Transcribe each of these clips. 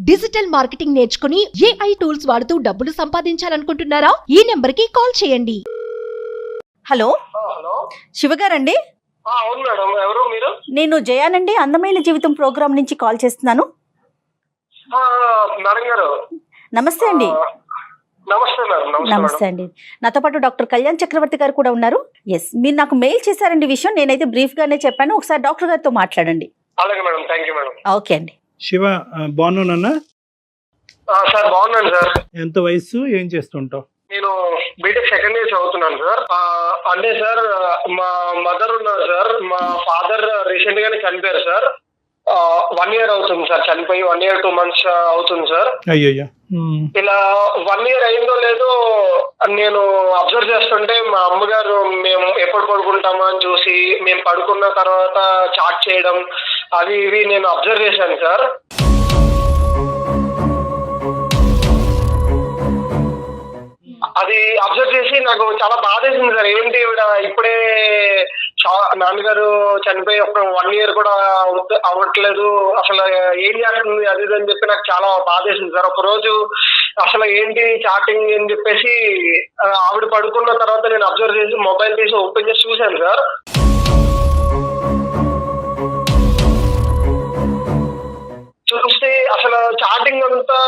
Digital marketing నేర్చుకుని AI tools వాడుతూ డబ్బులు సంపాదించాలనుకుంటున్నారా? ఈ నెంబర్ కి కాల్ చేయండి. హలో, హలో శివగారండి. అవును మేడం, ఎవరు మీరు? నేను జయానండి, అందమైన జీవితం ప్రోగ్రామ్ నుంచి కాల్ చేస్తున్నాను. మేడం గారు నమస్తే అండి. నమస్తే మేడం. నమస్తే అండి. నాతో పాటు డాక్టర్ కళ్యాణ్ చక్రవర్తి గారు కూడా ఉన్నారు. ఎస్, మీరు నాకు మెయిల్ చేశారండి విషయం. నేనైతే బ్రీఫ్ గానే చెప్పాను. ఒకసారి డాక్టర్ గారితో మాట్లాడండి. అలాగే madam, thank you madam. Okay అండి. శివ, బాగున్నానన్నా? సార్ బాగున్నాను సార్. ఎంత వయసు, ఏం చేస్తుంటావు? నేను బీటెక్ సెకండ్ ఇయర్ చదువుతున్నాను సార్. అంటే సార్ మా మదర్ ఉన్నారు సార్. మా ఫాదర్ రీసెంట్ గానే చనిపోయారు సార్. 1 year అవుతుంది సార్, చనిపోయి 1 year 2 months అవుతుంది సార్. అయ్యయ్యా. ఇలా 1 year అయిందో లేదో నేను అబ్జర్వ్ చేస్తుంటే మా అమ్మగారు మేము ఎప్పుడు పడుకుంటామా అని చూసి మేము పడుకున్న తర్వాత చాట్ చేయడం అవి ఇవి నేను అబ్జర్వ్ చేశాను సార్. అది అబ్జర్వ్ చేసి నాకు చాలా బాధేసింది సార్. ఏంటి ఈవిడ ఇప్పుడే నాన్నగారు చనిపోయి ఒక 1 year కూడా అవ్వట్లేదు, అసలు ఏం చేస్తుంది అది ఇది అని చెప్పి నాకు చాలా బాధేసింది సార్. ఒక రోజు అసలు ఏంటి చాటింగ్ అని చెప్పేసి ఆవిడ పడుకున్న తర్వాత నేను అబ్జర్వ్ చేసి మొబైల్ తీసి ఓపెన్ చేసి చూశాను సార్. చూస్తే అసలు చాటింగ్ అంతా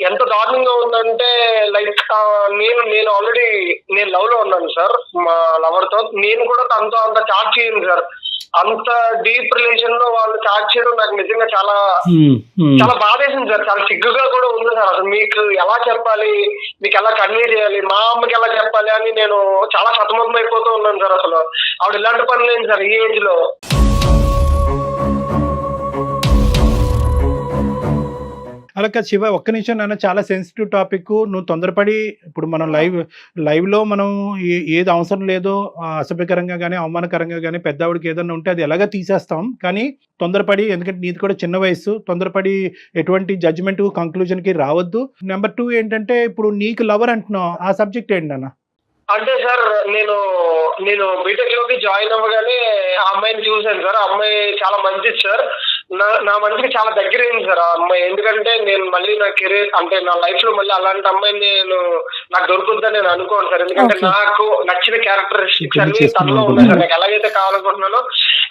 ఎంత దారుణంగా ఉందంటే లైక్ నేను ఆల్రెడీ లవ్ లో ఉన్నాను సార్ మా లవర్ తో. నేను కూడా తనతో అంత చాట్ చేయను సార్. అంత డీప్ రిలేషన్ లో వాళ్ళు చాట్ చేయడం నాకు నిజంగా చాలా చాలా బాధేసింది సార్. చాలా సిగ్గుగా కూడా ఉంది సార్. అసలు మీకు ఎలా చెప్పాలి, మీకు ఎలా కన్వే చేయాలి, మా అమ్మకి ఎలా చెప్పాలి అని నేను చాలా సతమతం అయిపోతూ ఉన్నాను సార్. అసలు ఆవిడ ఇలాంటి పని లేదు సార్ ఈ ఏజ్ లో. అలా కాదు శివ, ఒక్క నిమిషం నాన్న, చాలా సెన్సిటివ్ టాపిక్. నువ్వు తొందరపడి ఇప్పుడు మనం లైవ్లో మనం ఏది అవసరం లేదో అసభ్యకరంగా కానీ అవమానకరంగా కానీ పెద్దవాడికి ఏదన్నా ఉంటే అది ఎలాగ తీసేస్తాం. కానీ తొందరపడి, ఎందుకంటే నీది కూడా చిన్న వయసు, తొందరపడి ఎటువంటి జడ్జిమెంట్ కంక్లూజన్కి రావద్దు. నెంబర్ 2 ఏంటంటే, ఇప్పుడు నీకు లవర్ అంటున్నావు, ఆ సబ్జెక్ట్ ఏంటి నాన్న? అంటే సార్ నేను బీటెక్ లోకి జాయిన్ అవ్వగానే ఆ అమ్మాయిని చూశాను సార్. ఆ అమ్మాయి చాలా మంచిది సార్. నా మనసుకి చాలా దగ్గర అయింది సార్ ఆ అమ్మాయి. ఎందుకంటే నేను మళ్ళీ నా కెరీర్ అంటే నా లైఫ్ లో మళ్ళీ అలాంటి అమ్మాయిని నాకు దొరుకుతుందని నేను అనుకోను సార్. ఎందుకంటే నాకు నచ్చిన క్యారెక్టరిస్టిక్స్ అన్ని తనలో ఉన్నాయి సార్. నాకు ఎలాగైతే కావాలనుకుంటున్నానో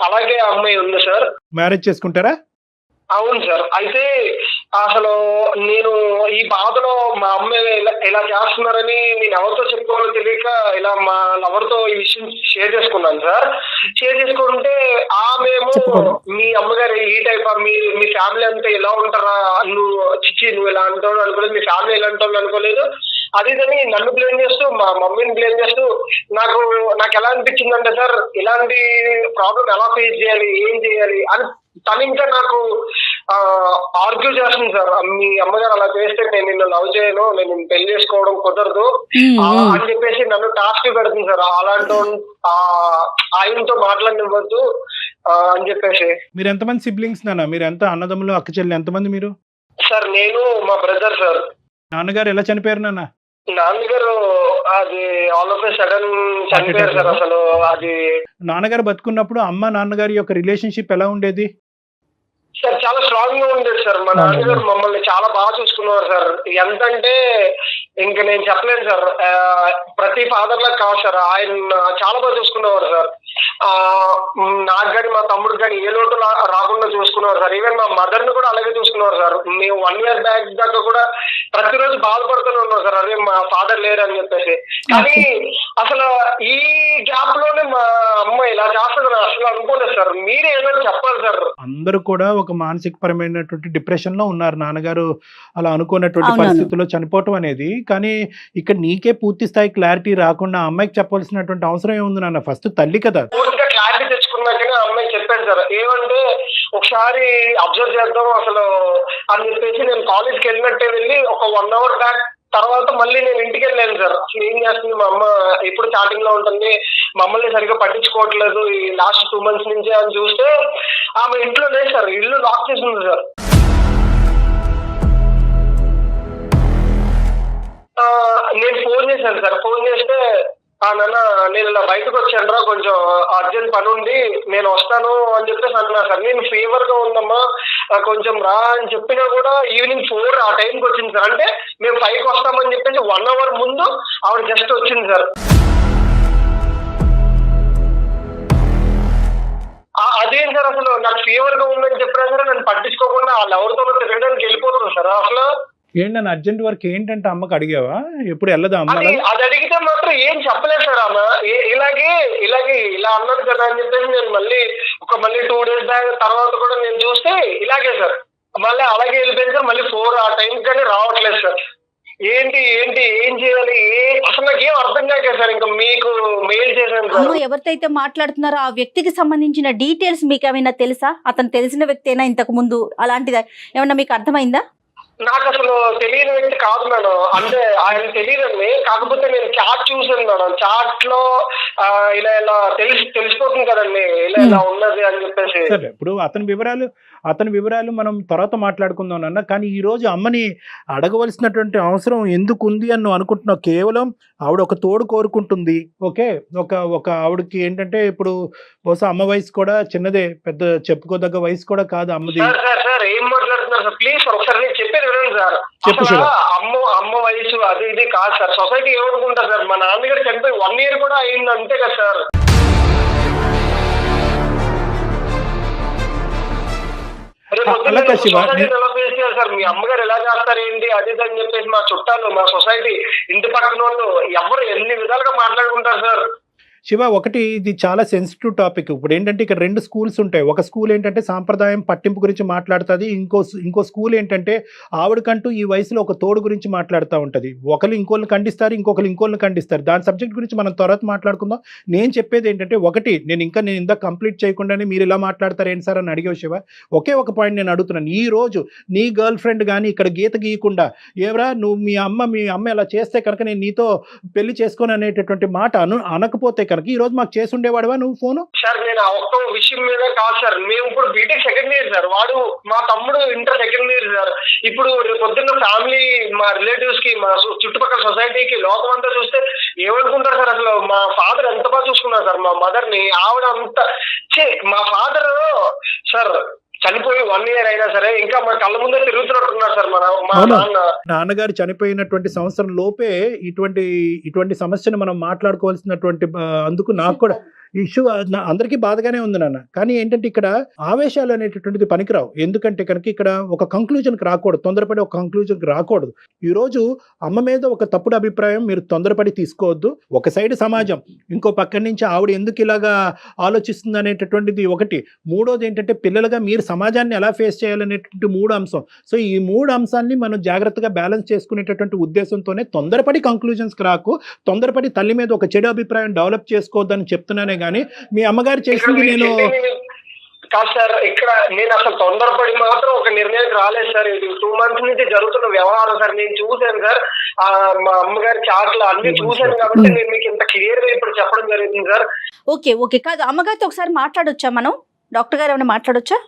అలాగే ఆ అమ్మాయి ఉంది సార్. మ్యారేజ్ చేసుకుంటారా? అవును సార్. అయితే అసలు నేను ఈ బాధలో మా అమ్మ ఇలా చేస్తున్నారని నేను ఎవరితో చెప్పుకోవాలో తెలియక ఇలా మా లవర్ తో ఈ విషయం షేర్ చేసుకున్నాను సార్. షేర్ చేసుకుంటే ఆమెమో మీ అమ్మగారు ఈ టైప్, మీ ఫ్యామిలీ అంతా ఇలా ఉంటారా, నువ్వు ఇలా అంటావు అనుకోలేదు, మీ ఫ్యామిలీ ఇలా అంటావు అనుకోలేదు, అది ఇదని నన్ను బ్లేమ్ చేస్తూ మా మమ్మీని బ్లేమ్ చేస్తూ నాకు ఎలా అనిపించిందంటే సార్, ఇలాంటి ప్రాబ్లం ఎలా ఫేస్ చేయాలి, ఏం చేయాలి అని తను ఇంకా నాకు ఆర్గ్యూ చేస్తుంది సార్. మీ అమ్మగారు అలా చేస్తే నేను నిన్ను లవ్ చేయను, నేను నిన్ను పెళ్లి చేసుకోవడం కుదరదు అని చెప్పేసి నన్ను టాస్క్ పెడుతుంది సార్. అలాంటి ఆయనతో మాట్లాడనివ్వద్దు అని చెప్పేసి. మీరు ఎంతమంది సిబ్లింగ్స్ నాన్న? మీరు ఎంత అన్నదమ్ములు, అక్క చెల్లి ఎంతమంది మీరు? సార్ నేను మా బ్రదర్ సార్. నాన్నగారు ఎలా చనిపోయారు నాన్న? నాన్నగారు అది ఆల్ ఆఫ్ ఏ సడన్ చనిపోయారు సార్. అసలు అది నాన్నగారు బతుకున్నప్పుడు అమ్మ నాన్నగారి యొక్క రిలేషన్షిప్ ఎలా ఉండేది సార్? చాలా స్ట్రాంగ్ గా ఉండేది సార్. మా నాన్నగారు మమ్మల్ని చాలా బాగా చూసుకున్నారు సార్. ఎంతంటే ఇంకా నేను చెప్పలేను సార్. ప్రతి ఫాదర్ లాగా కాదు సార్, ఆయన చాలా బాగా చూసుకునేవారు సార్. నాకు కానీ మా తమ్ముడికి కానీ ఏ లోటు రాకుండా చూసుకున్నారు సార్. ఈవెన్ మా మదర్ ని కూడా అలాగే చూసుకున్నారు సార్. మేము 1 year బ్యాక్ దాకా కూడా ప్రతిరోజు బాధపడుతూనే ఉన్నాం సార్, అదే మా ఫాదర్ లేరు అని చెప్పేసి. కానీ అసలు ఈ గ్యాప్ లోనే మా అమ్మ ఇలా చేస్తుంది అసలు అనుకోలేదు సార్. మీరే ఏదైనా చెప్పాలి సార్. అందరూ కూడా ఒక మానసిక పరమైనటువంటి డిప్రెషన్ లో ఉన్నారు. నాన్నగారు అలా అనుకున్నటువంటి పరిస్థితుల్లో చనిపోవటం అనేది. కానీ ఇక్కడ నీకే పూర్తి స్థాయి క్లారిటీ రాకుండా అమ్మాయికి చెప్పాల్సినటువంటి అవసరం ఏముంది నాన్న? ఫస్ట్ తల్లి కదా. పూర్తిగా క్లారిటీ తెచ్చుకున్నాకనే అమ్మాయి చెప్పాను సార్. ఏమంటే ఒకసారి అబ్జర్వ్ చేద్దాం అసలు అని చెప్పేసి నేను కాలేజ్కి వెళ్ళినట్టే వెళ్ళి ఒక 1 hour బ్యాక్ తర్వాత మళ్ళీ నేను ఇంటికి వెళ్ళాను సార్. అసలు ఏం చేస్తుంది మా అమ్మ, ఎప్పుడు చాటింగ్ లో ఉంటుంది, మమ్మల్ని సరిగ్గా పట్టించుకోవట్లేదు ఈ లాస్ట్ 2 months నుంచి అని చూస్తే ఆమె ఇంట్లో లేదు సార్. ఇల్లు లాక్ చేసి ఉంది సార్. నేను ఫోన్ చేశాను సార్. ఫోన్ చేస్తే నాన్న నేను ఇలా బయటకు వచ్చానురా, కొంచెం అర్జెంట్ పని ఉంది, నేను వస్తాను అని చెప్పేసి అన్నా సార్. నేను ఫీవర్ గా ఉందమ్మా కొంచెం రా అని చెప్పినా కూడా ఈవినింగ్ 4 ఆ టైంకి వచ్చింది సార్. అంటే మేము 5కి వస్తామని చెప్పేసి 1 అవర్ ముందు ఆవిడ జస్ట్ వచ్చింది సార్. అదేం సార్, అసలు నాకు ఫీవర్ గా ఉందని చెప్పినా సరే నన్ను పట్టించుకోకుండా వాళ్ళు ఎవరితో తిరగడానికి వెళ్ళిపోతుంది సార్. అసలు ఏంటన్నా అర్జెంట్ వర్క్ ఏంటంటే అమ్మకి అడిగావా? ఎప్పుడు వెళ్ళదా అమ్మ? అది అడిగితే మాత్రం ఏం చెప్పలేదు సార్ అమ్మ. ఇలా అన్నది కదా అని చెప్పేసి నేను మళ్ళీ 2 days బ్యాక్ తర్వాత కూడా నేను చూస్తే ఇలాగే సార్, మళ్ళీ అలాగే వెళ్ళిపోయింది సార్. మళ్ళీ 4 ఆ టైంకి కానీ రావట్లేదు సార్. ఏంటి ఏం చేయాలి అసలు నాకు ఏం అర్థం కాక సార్ ఇంకా మీకు మెయిల్ చేశాను సార్. అమ్మ ఎవరితో మాట్లాడుతున్నారో ఆ వ్యక్తికి సంబంధించిన డీటెయిల్స్ మీకు ఏమైనా తెలుసా? అతను తెలిసిన వ్యక్తి అయినా ఇంతకు ముందు అలాంటిది ఏమన్నా మీకు అర్థమైందా? నాకు అసలు తెలియని వ్యక్తి కాదు మేడం, అంటే ఆయన తెలియదండి. కాకపోతే నేను చాట్ చూసాను మేడం, చాట్ లో ఇలా తెలిసిపోతుంది కదండి ఇలా ఉన్నది అని చెప్పేసి. సరే, ఇప్పుడు అతని వివరాలు మనం తర్వాత మాట్లాడుకుందాం అన్న. కానీ ఈ రోజు అమ్మని అడగవలసినటువంటి అవసరం ఎందుకు ఉంది అని నువ్వు అనుకుంటున్నావు? కేవలం ఆవిడ ఒక తోడు కోరుకుంటుంది. ఓకే, ఒక ఆవిడకి ఏంటంటే ఇప్పుడు బహుశా అమ్మ వయసు కూడా చిన్నదే, పెద్ద చెప్పుకోదగ్గ వయసు కూడా కాదు అమ్మది. సార్ ఏం మాట్లాడుతున్నారు సార్? ప్లీజ్ సార్ ఒకసారి నేను చెప్పేది వినండి సార్. అమ్మ వయసు అది ఇది కాదు సార్. సొసైటీ ఏమనుకుంటారు సార్, మా నాన్నగారు చనిపోయి 1 year కూడా అయింది అంతే కదా సార్. సార్ మీ అమ్మగారు ఎలా చేస్తారు ఏంటి అది అని చెప్పేసి మా చుట్టాలు, మా సొసైటీ, ఇంటి పక్కన వాళ్ళు ఎవరు ఎన్ని విధాలుగా మాట్లాడుకుంటారు సార్. శివ, ఒకటి ఇది చాలా సెన్సిటివ్ టాపిక్. ఇప్పుడు ఏంటంటే ఇక్కడ 2 స్కూల్స్ ఉంటాయి. ఒక స్కూల్ ఏంటంటే సాంప్రదాయం పట్టింపు గురించి మాట్లాడుతుంది, ఇంకో స్కూల్ ఏంటంటే ఆవిడకంటూ ఈ వయసులో ఒక తోడు గురించి మాట్లాడుతూ ఉంటుంది. ఒకరు ఇంకోళ్ళని ఖండిస్తారు, ఇంకోళ్ళని ఖండిస్తారు. దాని సబ్జెక్ట్ గురించి మనం తర్వాత మాట్లాడుకుందాం. నేను చెప్పేది ఏంటంటే, ఒకటి నేను ఇందాక కంప్లీట్ చేయకుండానే మీరు ఇలా మాట్లాడతారు ఏంటి సార్ అని అడిగావు శివ. ఒకే ఒక పాయింట్ నేను అడుగుతున్నాను. ఈ రోజు నీ గర్ల్ ఫ్రెండ్ కానీ ఇక్కడ గీత గీయకుండా ఏవరా నువ్వు మీ అమ్మ ఇలా చేస్తే కనుక నేను నీతో పెళ్లి చేసుకొని అనేటటువంటి మాట అనకపోతే కనుక ఈ రోజు మాకు చేసి ఉండేవాడువా నువ్వు ఫోను? సార్ నేను ఆ ఒక్క విషయం మీద కాదు సార్, మేము ఇప్పుడు బీటెక్ 2nd year సార్, వాడు మా తమ్ముడు ఇంటర్ 2nd year సార్. ఇప్పుడు పొద్దున్న ఫ్యామిలీ, మా రిలేటివ్స్ కి, మా చుట్టుపక్కల సొసైటీకి, లోకం అంతా చూస్తే ఏమనుకుంటారు సార్? అసలు మా ఫాదర్ ఎంత బాగా చూసుకున్నారు సార్ మా మదర్ ని. ఆవిడ అంత మా ఫాదర్ సార్ చనిపోయి 1 year అయినా సరే ఇంకా మా కళ్ళ ముందే తిరుగుతున్నట్టున్నారు సార్ మా నాన్నగారు చనిపోయినటువంటి సంవత్సరం లోపే ఇటువంటి సమస్యను మనం మాట్లాడుకోవాల్సినటువంటి అందుకు నాకు కూడా ఇష్యూ అందరికీ బాధగానే ఉంది నాన్న. కానీ ఏంటంటే ఇక్కడ ఆవేశాలు అనేటటువంటిది పనికిరావు. ఎందుకంటే కనుక ఇక్కడ ఒక కంక్లూజన్కి రాకూడదు, తొందరపడి ఒక కంక్లూజన్కి రాకూడదు. ఈరోజు అమ్మ మీద ఒక తప్పుడు అభిప్రాయం మీరు తొందరపడి తీసుకోవద్దు. ఒక సైడ్ సమాజం, ఇంకో పక్కన నుంచి ఆవిడ ఎందుకు ఇలాగా ఆలోచిస్తుంది అనేటటువంటిది ఒకటి. మూడోది ఏంటంటే పిల్లలుగా మీరు సమాజాన్ని ఎలా ఫేస్ చేయాలనేటువంటి 3 అంశం. సో ఈ 3 అంశాన్ని మనం జాగ్రత్తగా బ్యాలెన్స్ చేసుకునేటటువంటి ఉద్దేశంతోనే తొందరపడి కంక్లూజన్స్కి రాకు, తొందరపడి తల్లి మీద ఒక చెడు అభిప్రాయం డెవలప్ చేసుకోవద్దని చెప్తున్నానే కానీ మీ అమ్మగారు చేసింది నేను కాదు సార్. ఇక్కడ నేను అసలు తొందరపడి మాత్రం ఒక నిర్ణయానికి రాలేదు సార్. ఇది 2 months నుంచి జరుగుతున్న వ్యవహారం సార్. నేను చూశాను సార్, మా అమ్మగారి చాట్లు అన్ని చూశాను కాబట్టి నేను మీకు ఇంత క్లియర్ గా ఇప్పుడు చెప్పడం జరుగుతుంది సార్. ఓకే కాదు, అమ్మగారితో ఒకసారి మాట్లాడొచ్చా మనం? డాక్టర్ గారు ఏమైనా మాట్లాడొచ్చా?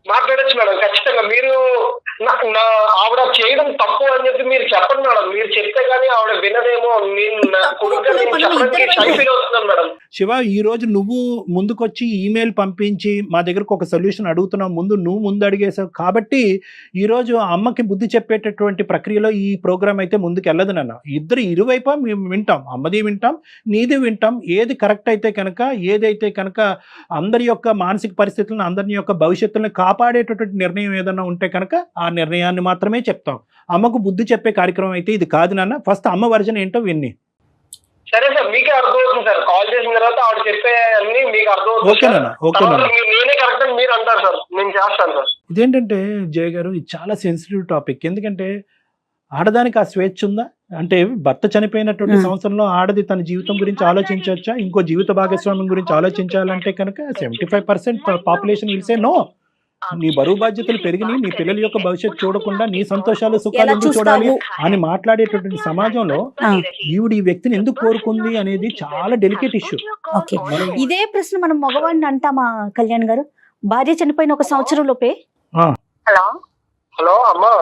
మాట్లాడచ్చు మేడం, ఖచ్చితంగా. మీరు ఆవిడ చేయడం తప్పు అని చెప్పి మీరు చెప్పండి మేడం. మీరు చెప్తే గానీ ఆవిడ వినదేమో. మేడం శివ, ఈ రోజు నువ్వు ముందుకొచ్చి ఈమెయిల్ పంపించి మా దగ్గరకు ఒక సొల్యూషన్ అడుగుతున్నావు. ముందు అడిగేసావు కాబట్టి ఈ రోజు అమ్మకి బుద్ధి చెప్పేటటువంటి ప్రక్రియలో ఈ ప్రోగ్రామ్ అయితే ముందుకు వెళ్ళదు నాన్న. ఇరువైపు మేము వింటాం, అమ్మది వింటాం, నీది వింటాం. ఏది కరెక్ట్ అయితే కనుక, ఏదైతే కనుక అందరి యొక్క మానసిక పరిస్థితులను, అందరి యొక్క భవిష్యత్తులను కాపాడేటటువంటి నిర్ణయం ఏదన్నా ఉంటే కనుక ఆ నిర్ణయాన్ని మాత్రమే చెప్తాం. అమ్మకు బుద్ధి చెప్పే కార్యక్రమం అయితే ఇది కాదు నాన్న. ఫస్ట్ అమ్మ వర్జన్ ఏంటో విన్ని. సరే సార్, మీకే అర్థమవుతుంది సార్. కాల్ చేసిన తర్వాత ఆవిడ చెప్పే అన్ని మీకు అర్థమవుతుంది. నేనే కరెక్ట్ అని మీరు అంటారు సార్, నేను చేస్తాను సార్. ఇదేంటంటే జయ గారు, ఇది చాలా సెన్సిటివ్ టాపిక్. ఎందుకంటే ఆడదానికి ఆ స్వేచ్ఛ ఉందా? అంటే భర్త చనిపోయినటువంటి సంవత్సరంలో ఆడది తన జీవితం గురించి ఆలోచించవచ్చా? ఇంకో జీవిత భాగస్వామ్యం గురించి ఆలోచించాలంటే కనుక 75% పాపులేషన్ విల్ సే నో. నీ బరువు బాధ్యతలు పెరిగినాయి, నీ పిల్లల యొక్క భవిష్యత్తు చూడకుండా నీ సంతోషాలు సుఖాలు ఎందుకు చూడాలి అని మాట్లాడేటటువంటి సమాజంలో ఈవిడ ఈ వ్యక్తిని ఎందుకు కోరుకుంది అనేది చాలా డెలికేట్ ఇష్యూ. ఇదే ప్రశ్న మనం మగవాడిని అంటామా కళ్యాణ్ గారు? భార్య చనిపోయిన 1 సంవత్సరం లోపే. హలో అమ్మా,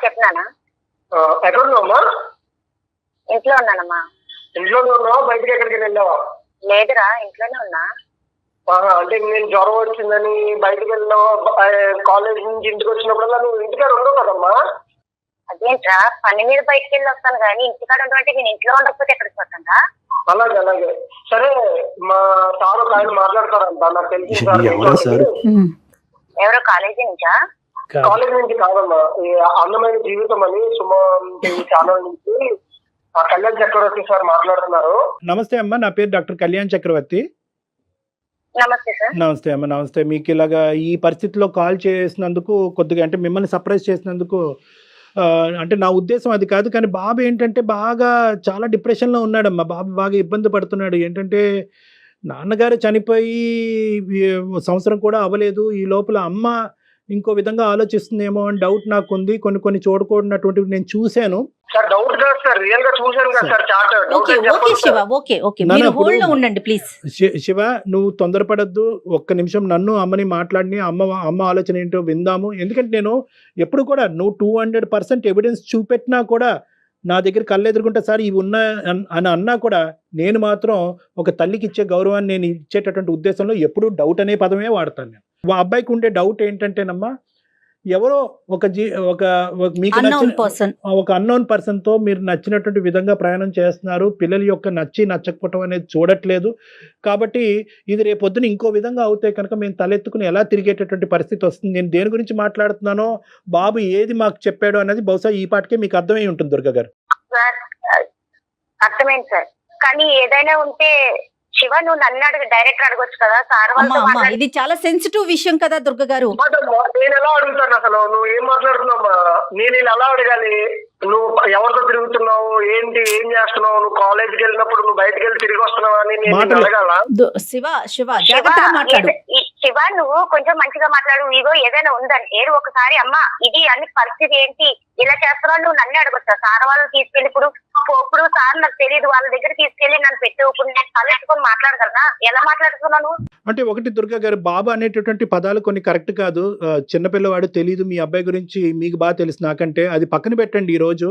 చెప్పినానా? ఎక్కడున్నావమ్మా? ఇంట్లో ఉన్నానమ్మా. ఇంట్లోనే ఉన్నావా బయటకి ఎక్కడికి వెళ్ళావా? లేదురా ఇంట్లోనే ఉన్నా. అంటే నేను జ్వరం వచ్చిందని బయటకు వెళ్ళావా? కాలేజ్ నుంచి ఇంటికి వచ్చినప్పుడల్లా నువ్వు ఇంటికాడ ఉండవు కదమ్మా. అదేంట్రా పని మీద బయటకు వెళ్ళి వస్తాను కానీ ఇంటికాడ ఉండమంటే నేను ఇంట్లో ఉండకపోతే ఎక్కడికి వస్తాను? అలాగే అలాగే సరే. మా సార్ ఒక ఆయన మాట్లాడతారంట, నాకు తెలిసిన సార్. ఎవరో కాలేజీ నుంచా? కాలేజ్ నుంచి కాదమ్మా, ఈ అందమైన జీవితం అని సుమన్ ఛానల్ నుంచి కళ్యాణ్ చక్రవర్తి సార్ మాట్లాడుతున్నారు. నమస్తే అమ్మా, నా పేరు డాక్టర్ కళ్యాణ్ చక్రవర్తి. నమస్తే సార్. నమస్తే అమ్మ, నమస్తే. మీకు ఇలాగా ఈ పరిస్థితిలో కాల్ చేసినందుకు కొద్దిగా అంటే మిమ్మల్ని సర్ప్రైజ్ చేసినందుకు అంటే నా ఉద్దేశం అది కాదు, కానీ బాబు ఏంటంటే బాగా చాలా డిప్రెషన్లో ఉన్నాడమ్మా. బాబు బాగా ఇబ్బంది పడుతున్నాడు. ఏంటంటే నాన్నగారు చనిపోయి సంవత్సరం కూడా అవ్వలేదు. ఈ లోపల అమ్మ ఇంకో విధంగా ఆలోచిస్తుందేమో అని డౌట్ నాకు ఉంది. కొన్ని చూడకూడనటువంటివి నేను చూశాను. సార్ డౌట్ కాదు సార్, రియల్ గా చూశాను కదా sir chat. Okay okay Shiva, okay okay మీరు హోల్డ్ లో ఉండండి ప్లీజ్. శివ, నువ్వు తొందరపడద్దు. ఒక్క నిమిషం నన్ను అమ్మని మాట్లాడిని, అమ్మ ఆలోచన ఏంటో విందాము. ఎందుకంటే నేను ఎప్పుడు కూడా నువ్వు 200% ఎవిడెన్స్ చూపెట్టినా కూడా నా దగ్గర కళ్ళెదురుకుంటా సార్ ఇవి ఉన్నా అని అన్నా కూడా నేను మాత్రం ఒక తల్లికి ఇచ్చే గౌరవాన్ని నేను ఇచ్చేటటువంటి ఉద్దేశంలో ఎప్పుడూ డౌట్ అనే పదమే వాడతాను నేను. మా అబ్బాయికి ఉండే డౌట్ ఏంటంటేనమ్మా, ఎవరో మీకు ఒక అన్నోన్ పర్సన్ తో మీరు నచ్చినటువంటి విధంగా ప్రయాణం చేస్తున్నారు. పిల్లల యొక్క నచ్చకపోవటం అనేది చూడట్లేదు. కాబట్టి ఇది రేపొద్దున ఇంకో విధంగా అవుతే కనుక మేము తలెత్తుకుని ఎలా తిరిగేటటువంటి పరిస్థితి వస్తుంది. నేను దేని గురించి మాట్లాడుతున్నానో, బాబు ఏది మాకు చెప్పాడు అనేది బహుశా ఈ పాటికే మీకు అర్థమై ఉంటుంది దుర్గా గారు. అర్థమైంది సార్, కానీ ఏదైనా ఉంటే శివ నువ్వు నన్ను అడుగు, డైరెక్ట్ అడగొచ్చు కదా సార్. ఇది చాలా సెన్సిటివ్ విషయం కదా దుర్గ గారు. నేను ఎలా అడుగుతాను అసలు? నువ్వు ఏం మాట్లాడుతున్నావమ్మా? నేను ఎలా అడగాలి? నువ్వు ఎవరితో తిరుగుతున్నావు, ఏంటి, ఏం చేస్తున్నావు? నువ్వు కాలేజ్కి వెళ్ళినప్పుడు నువ్వు బయటకు వెళ్ళి తిరిగి వస్తున్నావు అని నేను అడగాల? శివ జాగ్రత్తగా మాట్లాడు. శివ నువ్వు కొంచెం మంచిగా మాట్లాడు. ఇగో ఏదైనా ఉందని ఏడు ఒకసారి అమ్మ ఇది అన్ని పరిస్థితి ఏంటి ఇలా చేస్తున్నావు నువ్వు నన్ను అడగొచ్చా? సార్ వాళ్ళని తీసుకెళ్ళి ఇప్పుడు సార్ నాకు తెలియదు వాళ్ళ దగ్గర తీసుకెళ్ళి నన్ను పెట్టు, ఇప్పుడు నేను తలెట్టుకొని మాట్లాడగలనా? ఎలా మాట్లాడుతున్నాను? అంటే ఒకటి దుర్గా గారు, బాబు అనేటటువంటి పదాలు కొన్ని కరెక్ట్ కాదు. చిన్నపిల్లవాడు, తెలియదు. మీ అబ్బాయి గురించి మీకు బాగా తెలుసు నాకంటే. అది పక్కన పెట్టండి. ఈరోజు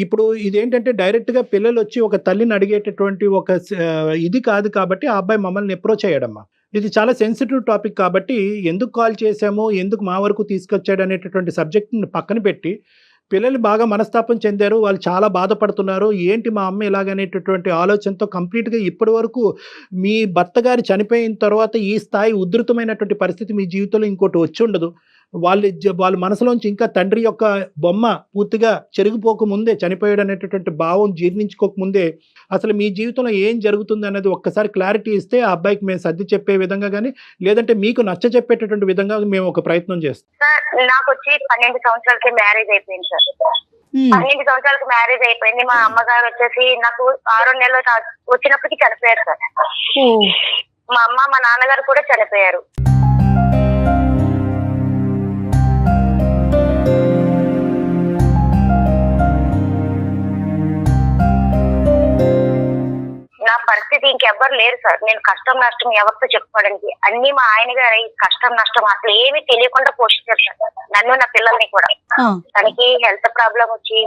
ఇప్పుడు ఇదేంటంటే డైరెక్ట్గా పిల్లలు వచ్చి ఒక తల్లిని అడిగేటటువంటి ఒక ఇది కాదు. కాబట్టి ఆ అబ్బాయి మమ్మల్ని అప్రోచ్ అయ్యాడమ్మా. ఇది చాలా సెన్సిటివ్ టాపిక్ కాబట్టి ఎందుకు కాల్ చేశాము, ఎందుకు మా వరకు తీసుకొచ్చాడు అనేటటువంటి సబ్జెక్ట్ని పక్కన పెట్టి పిల్లలు బాగా మనస్తాపం చెందారు, వాళ్ళు చాలా బాధపడుతున్నారు. ఏంటి మా అమ్మ ఇలాగనేటటువంటి ఆలోచనతో కంప్లీట్గా ఇప్పటి వరకు మీ భర్త గారు చనిపోయిన తర్వాత ఈ స్థాయి ఉధృతమైనటువంటి పరిస్థితి మీ జీవితంలో ఇంకోటి వచ్చి ఉండదు. వాళ్ళ మనసులోంచి ఇంకా తండ్రి యొక్క బొమ్మ పూర్తిగా చెరిగిపోకముందే, చనిపోయాడు అనేటటువంటి భావం జీర్ణించుకోకముందే అసలు మీ జీవితంలో ఏం జరుగుతుంది అనేది ఒక్కసారి క్లారిటీ ఇస్తే ఆ అబ్బాయికి మేము సర్ది చెప్పే విధంగా కానీ, లేదంటే మీకు నచ్చ చెప్పేటటువంటి విధంగా మేము ఒక ప్రయత్నం చేస్తాం. నాకు వచ్చి 12 సంవత్సరాలకి మ్యారేజ్ అయిపోయింది సార్. 12 సంవత్సరాలకి మ్యారేజ్ అయిపోయింది. మా అమ్మగారు వచ్చేసి నాకు 6 నెలలు వచ్చినప్పటికీ చనిపోయారు సార్. మా అమ్మ మా నాన్నగారు కూడా చనిపోయారు. నా పరిస్థితి ఇంకెవ్వరు లేరు సార్. నేను కష్టం నష్టం ఎవరితో చెప్పుకోవడానికి అన్ని మా ఆయన గారు కష్టం నష్టం అసలు ఏమీ తెలియకుండా పోషించారు సార్ నన్ను, నా పిల్లల్ని కూడా. తనకి హెల్త్ ప్రాబ్లం వచ్చి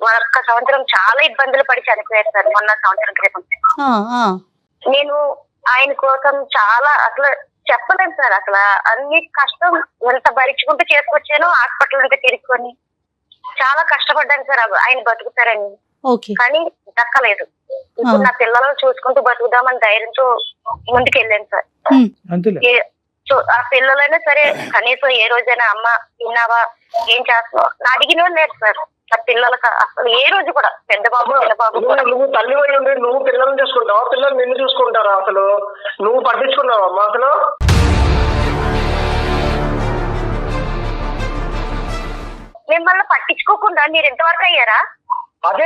1 సంవత్సరం చాలా ఇబ్బందులు పడి చనిపోయారు సార్. మొన్న సంవత్సరం క్రితం నేను ఆయన కోసం చాలా అసలు చెప్పలేను సార్. అసలు అన్ని కష్టం ఎంత భరించుకుంటూ చేసుకొచ్చాను. హాస్పిటల్ అంతా తిరుక్కొని చాలా కష్టపడ్డాను సార్ ఆయన బతుకుతారని, కానీ దక్కలేదు. ఇప్పుడు నా పిల్లలను చూసుకుంటూ బతుకుదామని ధైర్యంతో ముందుకు వెళ్ళాను సార్. ఆ పిల్లలైనా సరే కనీసం ఏ రోజైనా అమ్మ తిన్నావా, ఏం చేస్తున్నావు నా అడిగిన లేదు సార్. నా పిల్లలకు అసలు ఏ రోజు కూడా, పెద్ద బాబు చిన్న బాబు కూడా. నువ్వు తల్లి వై ఉండి నువ్వు పిల్లల్ని చూసుకుంటావా? పిల్లలు నిన్ను చూసుకుంటారా? అసలు నువ్వు పట్టించుకున్నావా అమ్మా? అసలు మిమ్మల్ని పట్టించుకోకుండా మీరు ఎంతవరకు అయ్యారా? అదే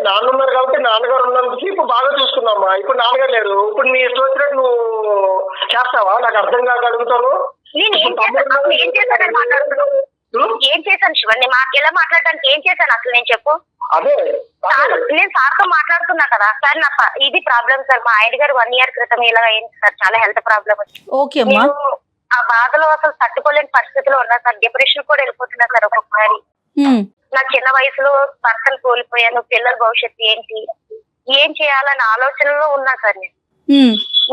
నాన్న ఉన్నారు కాబట్టి నాన్నగారు ఉన్నందుకు ఇప్పుడు బాగా చూసుకున్నామ్మా. ఇప్పుడు నాన్నగారు లేరు. ఇప్పుడు నీ ఇష్టం వచ్చినట్టు నువ్వు చేస్తావా? నాకు అర్థం కాక అడుగుతాను. ఏం చేశానని మాట్లాడుతున్నావు? ఏం చేశాను శివ? నేను ఎలా మాట్లాడడానికి ఏం చేశాను అసలు నేను చెప్పు. అదే నేను సార్తో మాట్లాడుతున్నా కదా సార్. నా ఇది ప్రాబ్లం సార్. మా ఆయన గారు 1 year క్రితం ఇలా అయింది సార్. చాలా హెల్త్ ప్రాబ్లం వచ్చింది. ఆ బాధలో అసలు తట్టుకోలేని పరిస్థితిలో ఉన్నా సార్. డిప్రెషన్ కూడా వెళ్ళిపోతున్నా సార్ ఒక్కొక్కసారి. నా చిన్న వయసులో భర్తను కోల్పోయాను, పిల్లల భవిష్యత్తు ఏంటి, ఏం చేయాలన్న ఆలోచనలో ఉన్నా సార్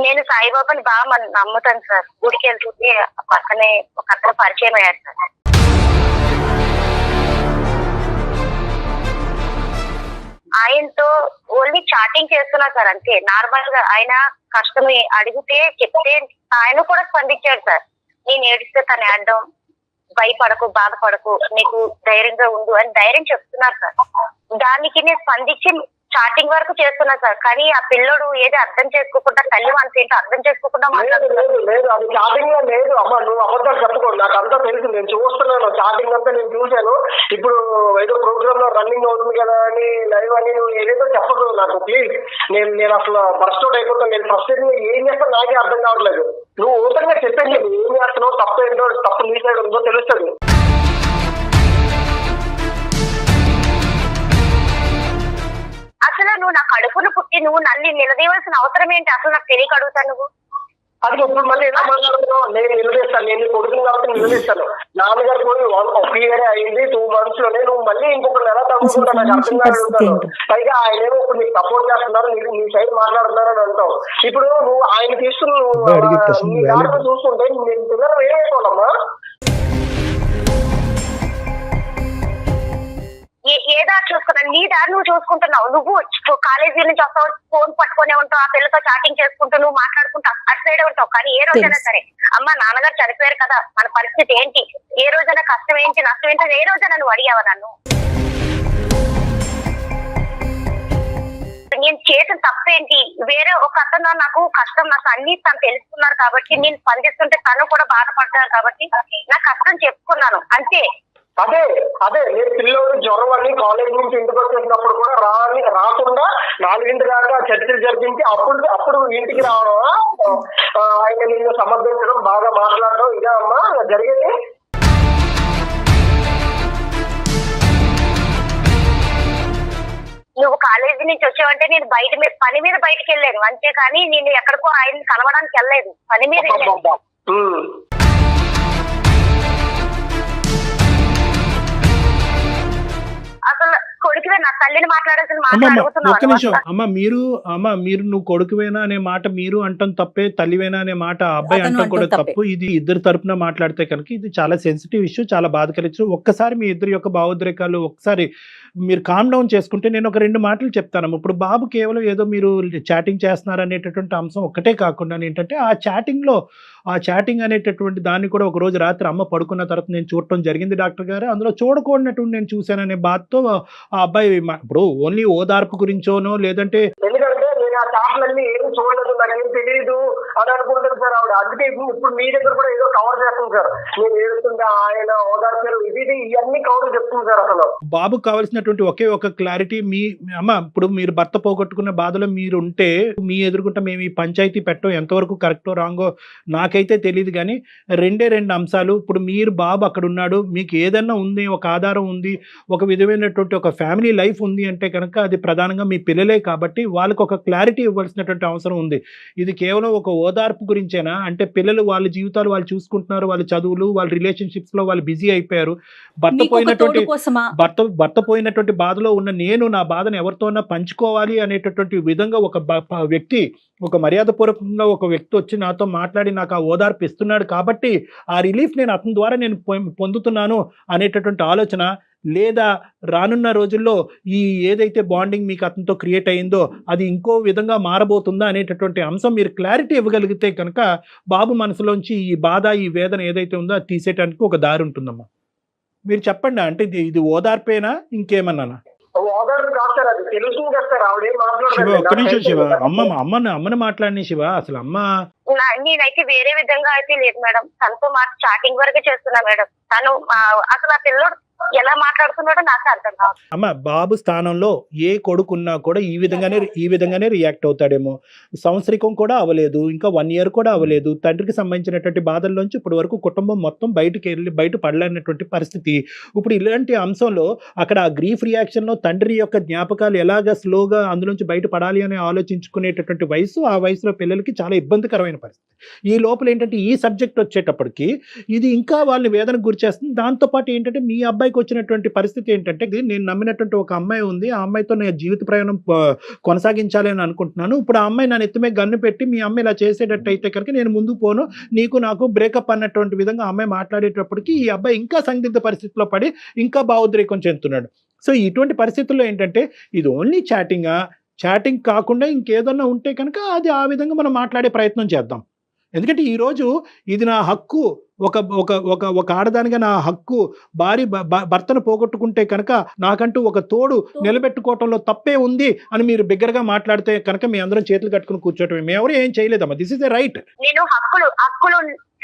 నేను సాయిబాబాని బాగా నమ్ముతాను సార్. గుడికి వెళ్తుంటే పక్కనే ఒక అతను పరిచయం అయ్యారు సార్. ఆయనతో ఓన్లీ చాటింగ్ చేస్తున్నా సార్, అంతే. నార్మల్ గా ఆయన కష్టం అడిగితే చెప్తే ఆయన కూడా స్పందించాడు సార్. నేను ఏడిస్తే తను ఏడడం, భయపడకు, బాధపడకు, నీకు ధైర్యంగా ఉండు అని ధైర్యం చెప్తున్నారు సార్. దానికి నేను స్పందించి చాటింగ్ వరకు చేస్తున్నా సార్. కానీ ఆ పిల్లోడు ఏది అర్థం చేసుకోకుండా, తల్లి మనసు ఏంటో అర్థం చేసుకోకుండా మాట్లాడుతున్నాడు. లేదు, అది చాటింగ్ లో లేదు అమ్మ, నువ్వు అబద్ధాలు చెప్పుకోండి, నాకు అంతా తెలుసు, నేను చూస్తున్నాను, చాటింగ్ అంతా నేను చూశాను. ఇప్పుడు ఏదో ప్రోగ్రామ్ లో రన్నింగ్ అవుతుంది కదా అని లైవ్ అని నువ్వు ఏదేదో చెప్పదు నాకు, ప్లీజ్. నేను అసలు బర్స్ట్ అవుట్ అయిపోతాను. నేను ఫస్ట్ ఏం చేస్తాను నాకే అర్థం కావట్లేదు. నువ్వు ఓపెన్ గా చెప్పండి, నువ్వు ఏం చేస్తున్నావు, తప్పు ఏంటో, తప్పు నీ సైడ్ ఉందో తెలుస్తుంది. అసలు నువ్వు నా కడుపును పుట్టి నువ్వు నన్ను నిలదీయవలసిన అవసరం ఏంటి? అసలు నాకు తెలియక అడుగుతాను. నువ్వు అది ఇప్పుడు మళ్ళీ ఎలా మాట్లాడుతున్నావు? నేను నిలదీస్తాను, నేను కొడుకుని కాబట్టి నిలదీస్తాను. నాన్నగారు పోయి 1 year అయింది, 2 months లోనే నువ్వు మళ్ళీ ఇంకొకరు ఎలా తగ్గుకుంటా నాకు అర్థం కాదు. పైగా ఆయన ఏమో ఇప్పుడు నీకు సపోర్ట్ చేస్తున్నారు, నీ సైడ్ మాట్లాడుతున్నారు అని అంటావు. ఇప్పుడు నువ్వు ఆయన తీసుకుని నీ దాంట్లో చూసుకుంటే నేను పిల్లలు ఏమైపోవాలమ్మా? ఏ దారి చూసుకున్నావు? నీ దారి నువ్వు చూసుకుంటున్నావు. నువ్వు కాలేజీ నుంచి వస్తావు, ఫోన్ పట్టుకునే ఉంటావు, ఆ పిల్లతో చాటింగ్ చేసుకుంటూ నువ్వు మాట్లాడుకుంటావు, అటు సైడే ఉంటావు. కానీ ఏ రోజైనా సరే అమ్మ నాన్నగారు చనిపోయారు కదా, మన పరిస్థితి ఏంటి, ఏ రోజైనా కష్టం ఏంటి, నష్టం ఏంటి, ఏ రోజైనా నువ్వు అడిగావా నన్ను? నేను చేసిన తప్పేంటి? వేరే ఒక అతను నాకు కష్టం, నాకు అన్ని తను తెలుసుకున్నారు కాబట్టి నేను స్పందిస్తుంటే తను కూడా బాధపడతారు కాబట్టి నా కష్టం చెప్పుకున్నాను, అంతే. అదే నేను పిల్లలు జ్వరం అని కాలేజ్ నుంచి ఇంటికి వచ్చేసినప్పుడు కూడా రాకుండా 4 దాకా చర్చలు జరిపించి అప్పుడు ఇంటికి రావడం, ఆయన నిన్ను సమర్థించడం, బాగా మాట్లాడడం, ఇదే అమ్మా జరిగేది. నువ్వు కాలేజీ నుంచి వచ్చావంటే నేను పని మీద బయటకు వెళ్ళాను, అంతేకాని నేను ఎక్కడికో ఆయన్ని కలవడానికి వెళ్ళలేదు, పని మీద వెళ్ళాను. అసలు కొడుకువే, నా తల్లిని మాట్లాడాల్సిన ఒక్క నిమిషం అమ్మ, మీరు నువ్వు కొడుకువేనా అనే మాట మీరు అంటాం తప్పే, తల్లివేనా అనే మాట అబ్బాయి అంటాం కూడా తప్పు. ఇది ఇద్దరు తరపున మాట్లాడితే కనుక ఇది చాలా సెన్సిటివ్ ఇష్యూ, చాలా బాధకరించు. ఒక్కసారి మీ ఇద్దరి యొక్క భావోద్రేకాలు ఒకసారి మీరు కామ్ డౌన్ చేసుకుంటే నేను ఒక 2 మాటలు చెప్తాను. ఇప్పుడు బాబు కేవలం ఏదో మీరు చాటింగ్ చేస్తున్నారు అనేటటువంటి అంశం ఒక్కటే కాకుండా ఏంటంటే ఆ చాటింగ్ అనేటటువంటి దాన్ని కూడా ఒక రోజు రాత్రి అమ్మ పడుకున్న తర్వాత నేను చూడటం జరిగింది డాక్టర్ గారు. అందులో చూడకూడనటువంటి నేను చూశాననే బాధతో ఆ అబ్బాయి ఇప్పుడు ఓన్లీ ఓదార్పు గురించోనో లేదంటే ఎందుకంటే నేను ఆ చాట్లన్నీ ఏం చూడలేదు, నాకేం తెలియదు అని అనుకుంటాను సార్ ఆవిడ. అందుకే ఇప్పుడు మీ దగ్గర కూడా ఏదో కవర్ చేస్తుంది సార్, నేను ఏడుస్తుంటే ఆయన ఓదార్చారు, ఇది ఇవన్నీ కవర్ చెప్తుంది సార్. అసలు బాబుకు కావాల్సినటువంటి ఒకే ఒక క్లారిటీ, మీ అమ్మ ఇప్పుడు మీరు భర్త పోగొట్టుకున్న బాధలో మీరు ఉంటే మీ ఎదుర్కొంటే మేము ఈ పంచాయతీ పెట్టడం ఎంతవరకు కరెక్టో రాంగో నాకైతే తెలియదు. కానీ 2 అంశాలు. ఇప్పుడు మీరు బాబు అక్కడ ఉన్నాడు, మీకు ఏదన్నా ఉంది, ఒక ఆధారం ఉంది, ఒక విధమైనటువంటి ఒక ఫ్యామిలీ లైఫ్ ఉంది అంటే కనుక అది ప్రధానంగా మీ పిల్లలే కాబట్టి వాళ్ళకి ఒక క్లారిటీ ఇవ్వాల్సినటువంటి అవసరం ఉంది. ఇది కేవలం ఒక ఓదార్పు గురించేనా అంటే పిల్లలు వాళ్ళ జీవితాలు వాళ్ళు చూసుకుంటున్నారు, వాళ్ళ చదువులు, వాళ్ళ రిలేషన్షిప్స్ లో వాళ్ళు బిజీ అయిపోయారు. భర్త పోయినటువంటి బాధలో ఉన్న నేను నా బాధను ఎవరితోనా పంచుకోవాలి అనేటటువంటి విధంగా ఒక వ్యక్తి, ఒక మర్యాదపూర్వకంగా ఒక వ్యక్తి వచ్చి నాతో మాట్లాడి నాకు ఆ ఓదార్పు ఇస్తున్నాడు కాబట్టి ఆ రిలీఫ్ నేను అతని ద్వారా నేను పొందుతున్నాను అనేటటువంటి ఆలోచన, లేదా రానున్న రోజుల్లో ఈ ఏదైతే బాండింగ్ మీకు అతనితో క్రియేట్ అయిందో అది ఇంకో విధంగా మారబోతుందా అనేటటువంటి అంశం మీరు క్లారిటీ ఇవ్వగలిగితే కనుక బాబు మనసులోంచి ఈ బాధ, ఈ వేదన ఏదైతే ఉందో అది తీసేయడానికి ఒక దారి ఉంటుందమ్మా. మీరు చెప్పండి, అంటే ఇది ఓదార్పేనా ఇంకేమన్నానా? శివ ఒక్క నిమిషం, శివ అమ్మని మాట్లాడిన శివ, అసలు అమ్మ నేనైతే వేరే విధంగా అయితే లేదు మేడం, తనతో చాటింగ్ వరకే చేస్తున్నా మేడం. తను అసలు ఆ పిల్లడు ఎలా మాట్లాడుతున్నాడో నాకు అర్థం కాదు. అమ్మ బాబు స్థానంలో ఏ కొడుకున్నా కూడా ఈ విధంగానే రియాక్ట్ అవుతాడేమో. సంవత్సరికం కూడా అవ్వలేదు, ఇంకా 1 year కూడా అవ్వలేదు. తండ్రికి సంబంధించినటువంటి బాధల్లోంచి ఇప్పటి వరకు కుటుంబం మొత్తం బయట పడలేనటువంటి పరిస్థితి. ఇప్పుడు ఇలాంటి అంశంలో అక్కడ ఆ గ్రీఫ్ రియాక్షన్ లో తండ్రి యొక్క జ్ఞాపకాలు ఎలాగా స్లోగా అందులోంచి బయటపడాలి అని ఆలోచించుకునేటటువంటి వయసు, ఆ వయసులో పిల్లలకి చాలా ఇబ్బందికరమైన పరిస్థితి. ఈ లోపల ఏంటంటే ఈ సబ్జెక్ట్ వచ్చేటప్పటికి ఇది ఇంకా వాళ్ళని వేదనకు గురి చేస్తుంది. దాంతోపాటు ఏంటంటే మీ అబ్బాయి అబ్బాయికి వచ్చినటువంటి పరిస్థితి ఏంటంటే, నేను నమ్మినటువంటి ఒక అమ్మాయి ఉంది, ఆ అమ్మాయితో నేను జీవిత ప్రయాణం కొనసాగించాలి అని అనుకుంటున్నాను. ఇప్పుడు ఆ అమ్మాయి నన్ను ఎత్తుమే గన్ను పెట్టి మీ అమ్మాయి ఇలా చేసేటట్టు అయితే కనుక నేను ముందుకు పోను, నీకు నాకు బ్రేకప్ అన్నటువంటి విధంగా అమ్మాయి మాట్లాడేటప్పటికి ఈ అబ్బాయి ఇంకా సందిగ్ధ పరిస్థితిలో పడి ఇంకా భావోద్రేకం చెందుతున్నాడు. సో ఇటువంటి పరిస్థితుల్లో ఏంటంటే, ఇది ఓన్లీ చాటింగ్ కాకుండా ఇంకేదన్నా ఉంటే కనుక అది ఆ విధంగా మనం మాట్లాడే ప్రయత్నం చేద్దాం. ఎందుకంటే ఈరోజు ఇది నా హక్కు, ఒక ఒక ఒక ఒక ఆడదానిగా నా హక్కు, భర్తను పోగొట్టుకుంటే కనుక నాకంటూ ఒక తోడు నిలబెట్టుకోవటంలో తప్పే ఉంది అని మీరు బిగ్గరగా మాట్లాడితే కనుక మీ అందరం చేతులు కట్టుకుని కూర్చోటమే. మేము ఎవరు ఏం చేయలేదమ్మా, దిస్ ఇస్ ఎ రైట్. నేను హక్కులు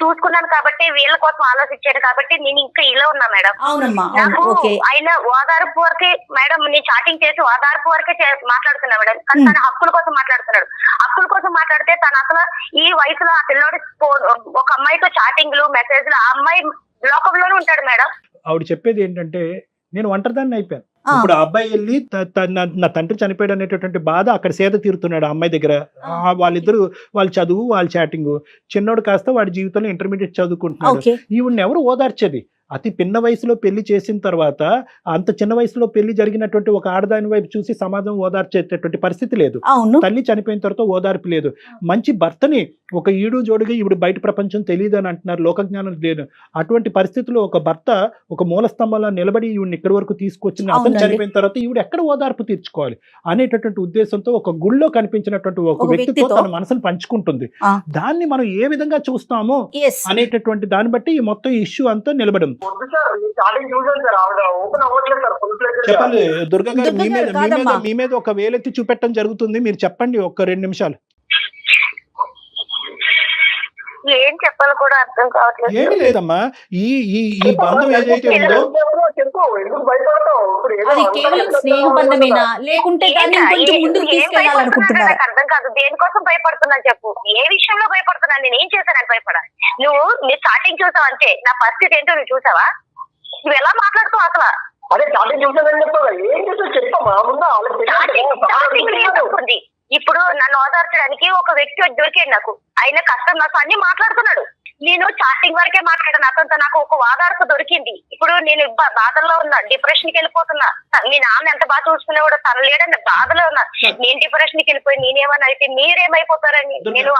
చూసుకున్నాను కాబట్టి, వీళ్ళ కోసం ఆలోచించాను కాబట్టి నేను ఇంకా ఇలా ఉన్నా మేడం. అవునమ్మా, నాకు ఓకే. ఆయన ఓదార్పు వరకే మేడం, నేను చాటింగ్ చేసి ఓదార్పు వరకే మాట్లాడుతున్నా మేడం. కానీ తన హక్కుల కోసం మాట్లాడుతున్నాడు. హక్కుల కోసం మాట్లాడితే తను అసలు ఈ వయసులో ఆ పిల్లోడు ఒక అమ్మాయితో చాటింగ్లు మెసేజ్లు, ఆ అమ్మాయి లోకంలోనే ఉంటాడు మేడం. ఆవిడ చెప్పేది ఏంటంటే, నేను ఒంటరిదాన్ని అయిపోయాను. ఇప్పుడు ఆ అబ్బాయి వెళ్ళి నా తండ్రి చనిపోయాడు అనేటటువంటి బాధ అక్కడ సేద తీరుతున్నాడు ఆ అమ్మాయి దగ్గర. వాళ్ళిద్దరు వాళ్ళ చదువు, వాళ్ళ చాటింగ్. చిన్నోడు కాస్త వాడి జీవితంలో ఇంటర్మీడియట్ చదువుకుంటున్నాడు. ఈవిడ్ని ఎవరు ఓదార్చేది? అతి పిన్న వయసులో పెళ్లి చేసిన తర్వాత, అంత చిన్న వయసులో పెళ్లి జరిగినటువంటి ఒక ఆడదాని వైపు చూసి సమాజం ఓదార్చేటటువంటి పరిస్థితి లేదు. తల్లి చనిపోయిన తర్వాత ఓదార్పు లేదు. మంచి భర్తని ఒక ఈడు జోడుగా ఈవిడ బయట ప్రపంచం తెలియదు అని అంటున్నారు, లోకజ్ఞానం లేదు. అటువంటి పరిస్థితుల్లో ఒక భర్త ఒక మూల స్తంభంలో నిలబడి ఈవిడిని ఇక్కడి వరకు తీసుకొచ్చిన అతను చనిపోయిన తర్వాత ఈవిడ ఎక్కడ ఓదార్పు తీర్చుకోవాలి అనేటటువంటి ఉద్దేశంతో ఒక గుళ్ళో కనిపించినటువంటి ఒక వ్యక్తితో తన మనసును పంచుకుంటుంది. దాన్ని మనం ఏ విధంగా చూస్తామో అనేటటువంటి దాన్ని బట్టి ఈ మొత్తం ఇష్యూ అంతా నిలబడింది. చెప్పండి దుర్గా గారు, మీ మీద ఒక వేలెత్తి చూపెట్టడం జరుగుతుంది, మీరు చెప్పండి ఒక 2 నిమిషాలు. ఏం చెప్పాలి కూడా అర్థం కావట్లేదు. ఏమీ లేదమ్మా, ఈ బంధం ఏదైతే ఉందో అది కేవలం స్నేహ బంధమేనా, లేకుంటే అర్థం కాదు. దేనికోసం భయపడుతున్నాను చెప్పు, ఏ విషయంలో భయపడుతున్నాను, నేను ఏం చేశానని భయపడా? నీ స్టార్టింగ్ చూసావు అంతే, నా పరిస్థితి ఏంటో నువ్వు చూసావా? నువ్వు ఎలా మాట్లాడుతావు అసలు? అదే స్టార్టింగ్ చూసానని చెప్తావు, ఏం చేస్తావు చెప్పమ్మా. ఇప్పుడు నన్ను ఓదార్చడానికి ఒక వ్యక్తి దొరికాడు నాకు. ఆయన కష్టం నాకు అన్ని మాట్లాడుతున్నాడు. నేను చాటింగ్ వరకే మాట్లాడాను అతనితో, నాకు ఒక ఓదార్పు దొరికింది. ఇప్పుడు నేను బాధల్లో ఉన్నా, డిప్రెషన్ కి వెళ్ళిపోతున్నా. మీ నాన్న ఎంత బాగా చూసుకునేవాడు, తను లేడని బాధలో ఉన్నా. నేను డిప్రెషన్ కి వెళ్ళిపోయి నేనేమన్నా అయితే మీరేమైపోతారని నేను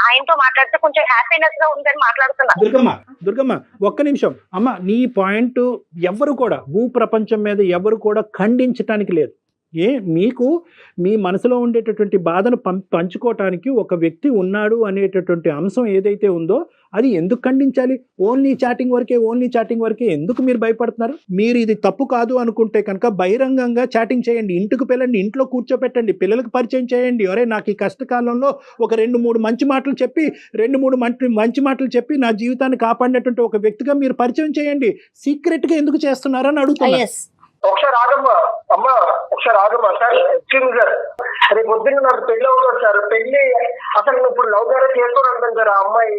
ఆయనతో మాట్లాడితే కొంచెం హ్యాపీనెస్ గా ఉందని మాట్లాడుతున్నా. దుర్గమ్మ ఒక్క నిమిషం అమ్మ, నీ పాయింట్ ఎవరు కూడా భూ ప్రపంచం మీద ఎవరు కూడా ఖండించటానికి లేదు. మీకు మీ మనసులో ఉండేటటువంటి బాధను పంచుకోవటానికి ఒక వ్యక్తి ఉన్నాడు అనేటటువంటి అంశం ఏదైతే ఉందో అది ఎందుకు ఖండించాలి? ఓన్లీ చాటింగ్ వరకే ఎందుకు మీరు భయపడుతున్నారు? మీరు ఇది తప్పు కాదు అనుకుంటే కనుక బహిరంగంగా చాటింగ్ చేయండి, ఇంటికి పిల్లండి, ఇంట్లో కూర్చోపెట్టండి, పిల్లలకు పరిచయం చేయండి. ఒరే నాకు ఈ కష్టకాలంలో ఒక 2-3 మంచి మాటలు చెప్పి నా జీవితాన్ని కాపాడినటువంటి ఒక వ్యక్తిగా మీరు పరిచయం చేయండి. సీక్రెట్గా ఎందుకు చేస్తున్నారని అడుగుతున్నా. ఒకసారి ఆగమ్మా సార్, ఎక్స్క్యూజ్ సార్, రేపు పొద్దున్న నాకు పెళ్లి అవుతుంది సార్. పెళ్లి అసలు ఇప్పుడు లవ్ మ్యారేజ్ చేసుకోవడం సార్ ఆ అమ్మాయి.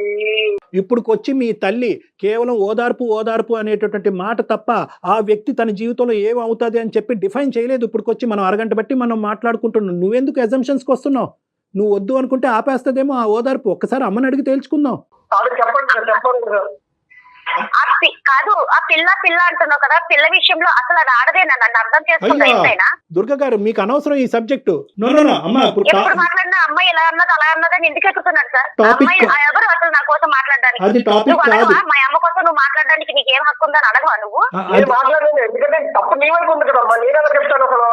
ఇప్పుడుకొచ్చి మీ తల్లి కేవలం ఓదార్పు అనేటటువంటి మాట తప్ప ఆ వ్యక్తి తన జీవితంలో ఏమవుతుంది అని చెప్పి డిఫైన్ చేయలేదు. ఇప్పుడుకొచ్చి మనం అరగంట బట్టి మనం మాట్లాడుకుంటున్నాం. నువ్వెందుకు అజంప్షన్స్కి వస్తున్నావు? నువ్వు వద్దు అనుకుంటే ఆపేస్తుందేమో ఆ ఓదార్పు. ఒక్కసారి అమ్మని అడిగి తేల్చుకుందాం. చెప్పండి సార్. కాదు, ఆ పిల్ల అంటున్నావు కదా, పిల్ల విషయంలో అసలు అది ఆడదే, నన్ను అర్థం చేసుకుంటా. దుర్గా గారు మీకు అనవసరం ఈ సబ్జెక్టు. ఎప్పుడు మాట్లాడినా అమ్మాయి ఇలా అన్నది అలా అన్నదని ఎందుకు ఎక్కుతున్నాడు సార్? అమ్మాయి ఎవరు అసలు నా కోసం మాట్లాడడానికి? మా అమ్మ కోసం నువ్వు మాట్లాడడానికి నీకేం హక్కు ఉందని అడగవా నువ్వు? ఎందుకంటే తప్పు నీ వైపు ఉంది కదా, నేను ఎలా చెప్తాను అసలు?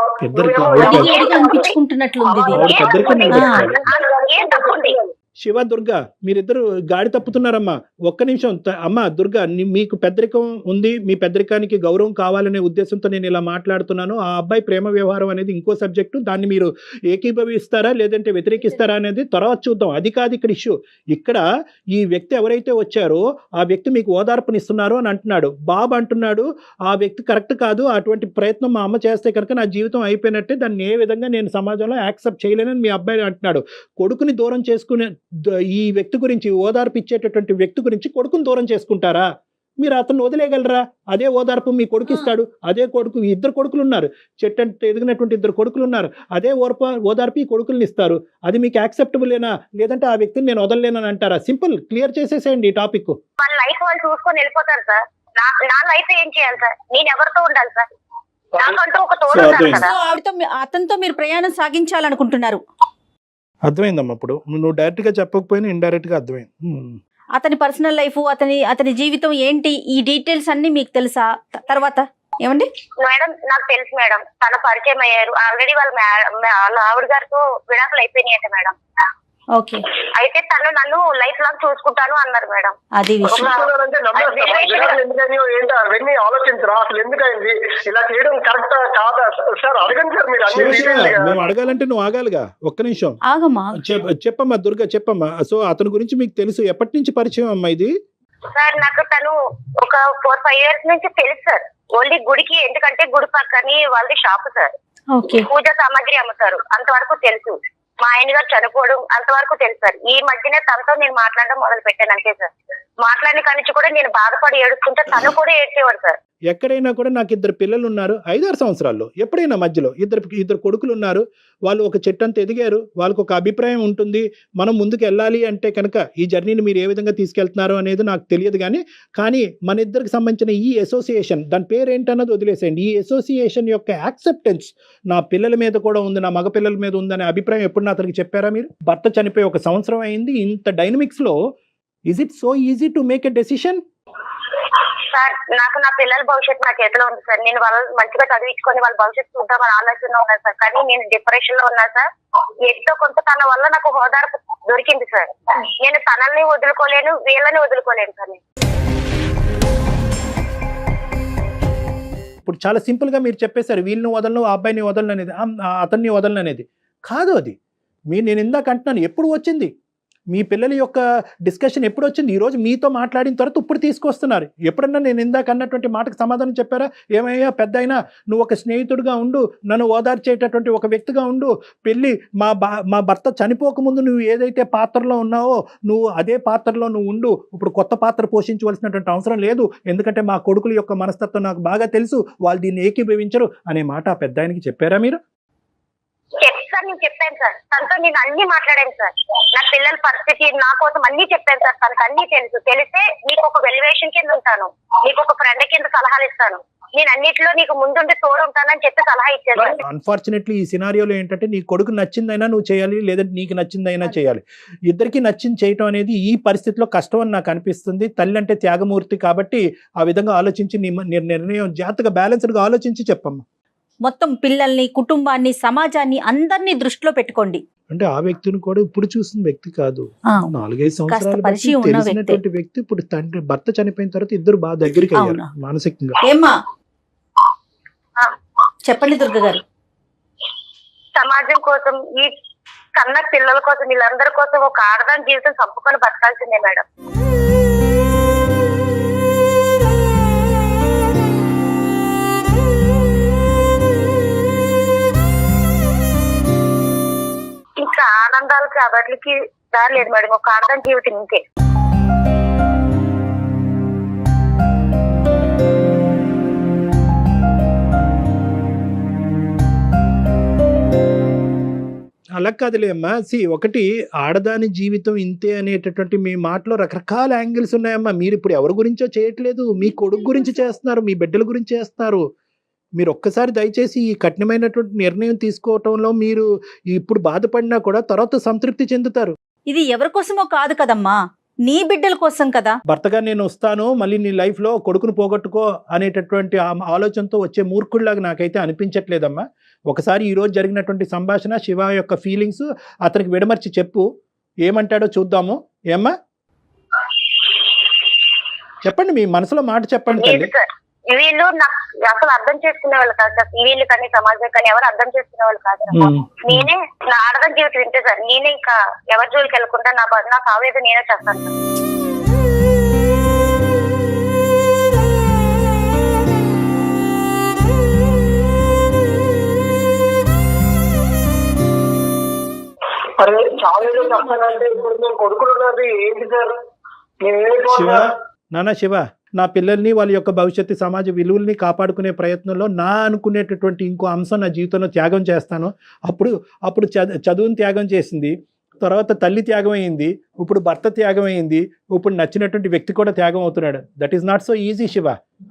ఏం తప్పుంది? శివ, దుర్గా మీరిద్దరు గాడి తప్పుతున్నారమ్మా. ఒక్క నిమిషం అమ్మ దుర్గా, మీకు పెద్దరికం ఉంది, మీ పెద్దరికానికి గౌరవం కావాలనే ఉద్దేశంతో నేను ఇలా మాట్లాడుతున్నాను. ఆ అబ్బాయి ప్రేమ వ్యవహారం అనేది ఇంకో సబ్జెక్టు, దాన్ని మీరు ఏకీభవిస్తారా లేదంటే వ్యతిరేకిస్తారా అనేది తర్వాత చూద్దాం. అది కాదు ఇక్కడ ఇష్యూ. ఇక్కడ ఈ వ్యక్తి ఎవరైతే వచ్చారో ఆ వ్యక్తి మీకు ఓదార్పునిస్తున్నారు అని అంటున్నాడు. బాబు అంటున్నాడు ఆ వ్యక్తి కరెక్ట్ కాదు, అటువంటి ప్రయత్నం మా అమ్మ చేస్తే కనుక నా జీవితం అయిపోయినట్టే, దాన్ని ఏ విధంగా నేను సమాజంలో యాక్సెప్ట్ చేయలేనని మీ అబ్బాయి అంటున్నాడు. కొడుకుని దూరం చేసుకునే ఈ వ్యక్తి గురించి, ఓదార్పు ఇచ్చేటటువంటి వ్యక్తి గురించి కొడుకుని దూరం చేసుకుంటారా? మీరు అతను వదిలేయగలరా? అదే ఓదార్పు మీ కొడుకు ఇస్తాడు. అదే కొడుకు, 2 కొడుకులు ఉన్నారు, చెట్టంటే ఎదిగినటువంటి 2 కొడుకులు ఉన్నారు. అదే ఓదార్పు ఈ కొడుకుల్ని ఇస్తారు. అది మీకు యాక్సెప్టబులేనా? లేదంటే ఆ వ్యక్తిని నేను వదలలేనని అంటారా? సింపుల్, క్లియర్ చేసేసేయండి ఈ టాపిక్. వాళ్ళ లైఫ్ వాళ్ళు చూసుకొని వెళ్ళిపోతారు సార్. నా లైఫ్ ఏం చేయాలి సార్? నేను ఎవరితో ఉండాలి సార్? నాకంటూ ఒక తోడు సో ఉండాలి అర్థమైంది. కదా. సో ఆవిడతో అతనితో మీరు ప్రయాణం సాగించాలనుకుంటున్నారు. అర్థమైందమ్మా. ఇప్పుడు నువ్వు డైరెక్ట్ గా చెప్పకపోయినా ఇండైరెక్ట్ గా అర్థమైంది. అతని పర్సనల్ లైఫ్, అతని జీవితం ఏంటి, ఈ డీటెయిల్స్ అన్ని మీకు తెలుసా? తర్వాత ఏమండి? మేడం నాకు తెలుసు మేడం, తన పరిచయం అయ్యారు ఆల్రెడీ. వాళ్ళ ఆవిడ గారితో విడాకులు అయిపోయినాయి అంటే మేడం. ఓకే. అయితే తను నన్ను లైఫ్ లాంగ్ చూసుకుంటాను అన్నారు మేడం. అది విషయం. అంటే నమ్మేస్తారా? ఎందుకని ఏంటి అవన్నీ ఆలోచించరా? అసలు ఎందుకైంది ఇలా చేయడం? కరెక్ట్ కాదా సార్? అడగండి సార్ మీరు అన్ని details గా. మేము అడగాలంటే నువ్వు ఆగాలిగా. ఒక్క నిమిషం ఆగమ్మా. చెప్పమ్మా దుర్గా, చెప్పమ్మా. సో అతని గురించి మీకు తెలుసు, ఎప్పటి నుంచి పరిచయం అమ్మా ఇది? సార్ నాకు తను ఒక 4-5 years నుంచి తెలుసు సార్. ఓన్లీ గుడికి, ఎందుకంటే గుడి పక్కని వాళ్ళది షాప్ సార్. ఓకే. పూజ సామాగ్రి అమ్ముతారు, అంతవరకు తెలుసు. మా ఆయన గారు చనిపోవడం అంతవరకు తెలుసు సార్. ఈ మధ్యనే తనతో నేను మాట్లాడడం మొదలు పెట్టాను అంతే సార్. మాట్లాడిన కాడి నుంచి కూడా నేను బాధపడి ఏడుస్తుంటే తను కూడా ఏడ్చేవాడు సార్. ఎక్కడైనా కూడా నాకు 2 పిల్లలు ఉన్నారు 5-6 సంవత్సరాల్లో, ఎప్పుడైనా మధ్యలో ఇద్దరు కొడుకులు ఉన్నారు. వాళ్ళు ఒక చెట్టంత ఎదిగారు, వాళ్ళకు ఒక అభిప్రాయం ఉంటుంది. మనం ముందుకు వెళ్ళాలి అంటే కనుక ఈ జర్నీని మీరు ఏ విధంగా తీసుకెళ్తున్నారు అనేది నాకు తెలియదు. కానీ మన ఇద్దరికి సంబంధించిన ఈ అసోసియేషన్, దాని పేరు ఏంటన్నది వదిలేసేయండి. ఈ అసోసియేషన్ యొక్క యాక్సెప్టెన్స్ నా పిల్లల మీద కూడా ఉంది, నా మగ పిల్లల మీద ఉందనే అభిప్రాయం ఎప్పుడు అతనికి చెప్పారా మీరు? భర్త చనిపోయి 1 సంవత్సరం అయింది. ఇంత డైనమిక్స్లో is it so easy to make a decision? Sir నాకు నా పిల్లల భవిష్యత్తు నా చేతిలో ఉంది సార్. నేను వాళ్ళు మంచిగా చదివించుకొని వాళ్ళ భవిష్యత్తు చూద్దామని ఆలోచన ఉన్నాను సార్. కానీ నేను డిప్రెషన్ లో ఉన్నా సార్. ఎంతో కొంత తన వల్ల నాకు హోదార్పు దొరికింది సార్. నేను తనల్ని వదులుకోలేను, వీళ్ళని వదులుకోలేను సార్. ఇప్పుడు చాలా సింపుల్గా మీరు చెప్పేశారు, వీళ్ళని వదలను, ఆ అబ్బాయిని వదలను అనేది, అతన్ని వదలను అనేది కాదు. అది నేను ఇందాక అంటున్నాను, ఎప్పుడు వచ్చింది మీ పిల్లల యొక్క డిస్కషన్? ఎప్పుడు వచ్చింది? ఈరోజు మీతో మాట్లాడిన తర్వాత ఇప్పుడు తీసుకొస్తున్నారు. ఎప్పుడన్నా నేను ఇందాక అన్నటువంటి మాటకు సమాధానం చెప్పారా? ఏమయ్యా పెద్ద అయినా నువ్వు ఒక స్నేహితుడిగా ఉండు, నన్ను ఓదార్చేటటువంటి ఒక వ్యక్తిగా ఉండు. మా భర్త చనిపోకముందు నువ్వు ఏదైతే పాత్రలో ఉన్నావో నువ్వు అదే పాత్రలో నువ్వు ఉండు. ఇప్పుడు కొత్త పాత్ర పోషించవలసినటువంటి అవసరం లేదు, ఎందుకంటే మా కొడుకుల యొక్క మనస్తత్వం నాకు బాగా తెలుసు, వాళ్ళు దీన్ని ఏకీభవించరు అనే మాట ఆ పెద్ద ఆయనకి చెప్పారా మీరు? సార్ నేను చెప్పాను సార్, తనతో నేను అన్ని మాట్లాడాను సార్. నా పిల్లల పరిస్థితి నా కోసం అన్ని చెప్పాను సార్. తనకు అన్ని తెలుసు. తెలిస్తే నీకు ఒక వెల్యువేషన్ కింద ఉంటాను, నీకు ఒక ఫ్రెండ్ కింద సలహాలు ఇస్తాను, నేను అన్నిట్లో నీకు ముందుండి తోడు ఉంటానని చెప్పి సలహా ఇచ్చాను. అన్ఫార్చునేట్లీ ఈ సినారియోలో ఏంటంటే నీ కొడుకు నచ్చిందైనా నువ్వు చేయాలి, లేదంటే నీకు నచ్చిందైనా చేయాలి. ఇద్దరికి నచ్చింది చేయటం అనేది ఈ పరిస్థితిలో కష్టం అని నాకు అనిపిస్తుంది. తల్లి అంటే త్యాగమూర్తి కాబట్టి ఆ విధంగా ఆలోచించి నిర్ణయం జాగ్రత్తగా బ్యాలెన్స్డ్గా ఆలోచించి చెప్పమ్మా. మొత్తం పిల్లల్ని, కుటుంబాన్ని, సమాజాన్ని అందరినీ దృష్టిలో పెట్టుకోండి. అంటే ఆ వ్యక్తిని కూడా ఇప్పుడు చూసిన వ్యక్తి కాదు, 4-5 సంవత్సరాలు పరిచయం ఉన్న తెలిసినటువంటి వ్యక్తి. ఇప్పుడు భర్త చనిపోయిన తర్వాత ఇద్దరు బాగా దగ్గరికి అయ్యారు మానసికంగా. ఏమ్మా చెప్పండి దుర్గ గారు. సమాజం కోసం, ఈ కన్న పిల్లల కోసం, వీళ్ళందరి కోసం ఒక ఆడదాని జీవితం చంపుకొని బతకాల్సిందే మేడం. ఇంకా ఆనందాలకి అబట్లకి దారి లేదు మేడం, ఒక ఆడదాని జీవితం ఇంకే. అలా కాదులే అమ్మా. ఒకటి ఆడదాని జీవితం ఇంతే అనేటటువంటి మీ మాటలో రకరకాల యాంగిల్స్ ఉన్నాయమ్మా. మీరు ఇప్పుడు ఎవరి గురించో చేయట్లేదు, మీ కొడుకు గురించి చేస్తున్నారు, మీ బిడ్డల గురించి చేస్తున్నారు. మీరు ఒక్కసారి దయచేసి ఈ కఠినమైనటువంటి నిర్ణయం తీసుకోవటంలో మీరు ఇప్పుడు బాధపడినా కూడా తర్వాత సంతృప్తి చెందుతారు. ఇది ఎవరి కోసమో కాదు కదమ్మా, నీ బిడ్డల కోసం కదా. భర్తగా నేను వస్తాను, మళ్ళీ నీ లైఫ్లో కొడుకును పోగొట్టుకో అనేటటువంటి ఆలోచనతో వచ్చే మూర్ఖుడిలాగా నాకైతే అనిపించట్లేదమ్మా. ఒకసారి ఈరోజు జరిగినటువంటి సంభాషణ, శివ యొక్క ఫీలింగ్స్ అతనికి విడమర్చి చెప్పు, ఏమంటాడో చూద్దాము. ఏమ్మా చెప్పండి, మీ మనసులో మాట చెప్పండి తల్లి. వీళ్ళు నాకు అసలు అర్థం చేసుకునే వాళ్ళు కాదు సార్. వీళ్ళు కానీ సమాజం కానీ ఎవరు అర్థం చేసుకునే వాళ్ళు కాదు. నేనే నా ఆడదాని జీవితం ఇంతే సార్. నేనే ఇంకా ఎవరి జోలికి వెళ్ళకుండా నా సావేదో నేనే చేస్తాను సార్. అరే చాలా చెప్పాలంటే ఇప్పుడు మేము కొడుకున్నది ఏంటి సార్? శివ, నా పిల్లల్ని వాళ్ళ యొక్క భవిష్యత్తు సమాజ విలువల్ని కాపాడుకునే ప్రయత్నంలో నా అనుకునేటటువంటి ఇంకో అంశం నా జీవితంలో త్యాగం చేస్తాను. అప్పుడు చదువుని త్యాగం చేసింది, తర్వాత తల్లి త్యాగం అయింది, ఇప్పుడు భర్త త్యాగం అయింది, ఇప్పుడు నచ్చినటువంటి వ్యక్తి కూడా త్యాగం అవుతున్నాడు. That is not so easy Shiva.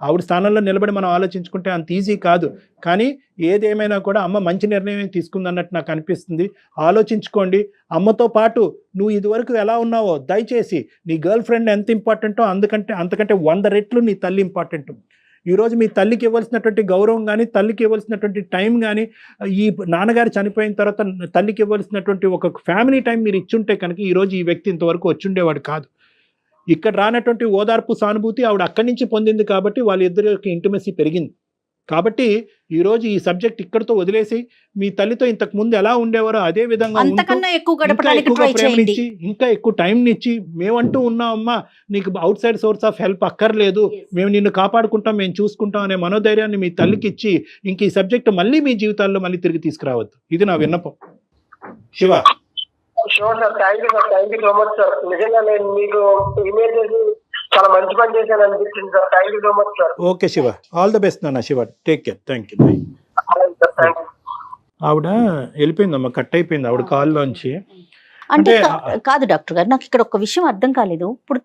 ఆవిడ స్థానంలో నిలబడి మనం ఆలోచించుకుంటే అంత ఈజీ కాదు. కానీ ఏదేమైనా కూడా అమ్మ మంచి నిర్ణయం తీసుకుందన్నట్టు నాకు అనిపిస్తుంది. ఆలోచించుకోండి. అమ్మతో పాటు నువ్వు ఇదివరకు ఎలా ఉన్నావో దయచేసి నీ గర్ల్ ఫ్రెండ్ ఎంత ఇంపార్టెంటో అంతకంటే 100 రెట్లు నీ తల్లి ఇంపార్టెంట్. ఈరోజు మీ తల్లికి ఇవ్వాల్సినటువంటి గౌరవం కానీ, తల్లికి ఇవ్వాల్సినటువంటి టైం కానీ, ఈ నాన్నగారు చనిపోయిన తర్వాత తల్లికి ఇవ్వాల్సినటువంటి ఒక ఫ్యామిలీ టైం మీరు ఇచ్చుంటే కనుక ఈరోజు ఈ వ్యక్తి ఇంతవరకు వచ్చుండేవాడు కాదు. ఇక్కడ రానటువంటి ఓదార్పు సానుభూతి ఆవిడ అక్కడి నుంచి పొందింది కాబట్టి వాళ్ళిద్దరి యొక్క ఇంటిమసీ పెరిగింది. కాబట్టి ఈరోజు ఈ సబ్జెక్ట్ ఇక్కడితో వదిలేసి మీ తల్లితో ఇంతకు ముందు ఎలా ఉండేవారో అదే విధంగా అంతకన్నా ఎక్కువ గడపడానికి ట్రై చేయండి. ఇంకా ఎక్కువ టైం ఇచ్చి మేమంటూ ఉన్నామమ్మా, నీకు out side source of help అక్కర్లేదు, మేము నిన్ను కాపాడుకుంటాం, మేము చూసుకుంటాం అనే మనోధైర్యాన్ని మీ తల్లికి ఇచ్చి ఇంక ఈ సబ్జెక్ట్ మళ్ళీ మీ జీవితాల్లో మళ్ళీ తిరిగి తీసుకురావద్దు. ఇది నా విన్నపం. Shiva. Sure sir, thank you so much sir. నిజంగా నేను మీకు ఇమెయిల్ చేసి చాలా మంచి పని చేశాను అనిపించింది sir. Thank you so much sir. Okay Shiva, all the best నాన్న. Shiva, take care. Thank you. ఆవిడ వెళ్ళిపోయిందమ్మా, కట్ అయిపోయింది ఆవిడ కాల్లోంచి. అంటే కాదు డాక్టర్ గారు, నాకు ఇక్కడ ఒక విషయం అర్థం కాలేదు. ఇప్పుడు